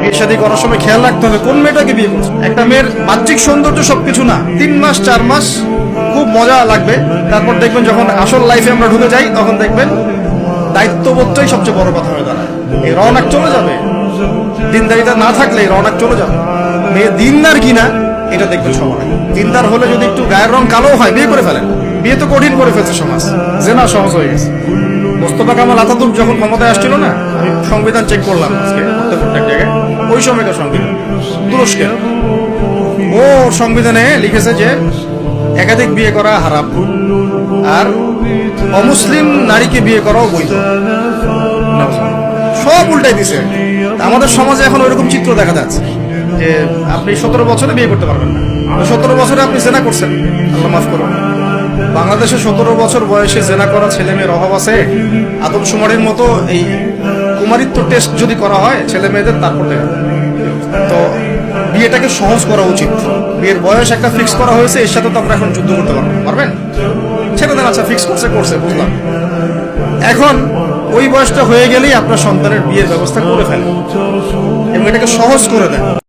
বিয়ে শাদী করার সময় খেয়াল রাখতে হবে কোন মেয়েটাকে বিয়ে করছে। একটা মেয়ের বাহ্যিক সৌন্দর্য সবকিছু না, 3 মাস 4 মাস খুব মজা লাগবে, তারপর দেখবেন যখন আসল লাইফে আমরা ঢুকে যাই তখন দেখবেন দায়িত্ববোধটাই সবচেয়ে বড় কথা হয়ে দাঁড়ায়। এই রওনাক চলে যাবে, দিনদারিতা না থাকলে এই রওনাক চলে যাবে। মেয়ে দিনদার কিনা এটা দেখবেন সবার আগে। দিনদার হলে যদি একটু গায়ের রং কালো হয় বিয়ে করে ফেলেন। বিয়ে তো কঠিন করে ফেলছে সমাজ, জেনা সহজ হয়ে গেছে। মোস্তফা কামাল আতাতুর্ক যখন ক্ষমতায় আসছিল না, আমি সংবিধান চেক করলাম আজকে প্রত্যেক জায়গায়, ওই সময়কার সংবিধান তুরস্কের, ও সংবিধানে লিখেছে যে একাধিক বিয়ে করা হারাম আর অমুসলিম নারীকে বিয়ে করাও বৈধ। সব উল্টাই দিছে। আমাদের সমাজে এখন ওইরকম চিত্র দেখা যাচ্ছে যে আপনি 17 বছরে বিয়ে করতে পারবেন না। 17 বছরে আপনি জেনা করছেন, আল্লাহ মাফ করুন। বাংলাদেশে 17 বছর বয়সে জেনা করা ছেলে মেয়ের অভাব আছে। আদমশুমারির মতো এই কুমারিত্ব টেস্ট যদি করা হয় ছেলে মেয়েদের, তারপর তো বিয়েটাকে সহজ করা উচিত। বিয়ের বয়স একটা ফিক্স করা হয়েছে, এর সাথে তো আমরা এখন যুদ্ধ করতে পারবেন? ছেলেদের আচ্ছা ফিক্স করছে বুঝলাম, এখন ওই বয়সটা হয়ে গেলেই আপনার সন্তানের বিয়ের ব্যবস্থা করে ফেলেন এবং এটাকে সহজ করে দেন।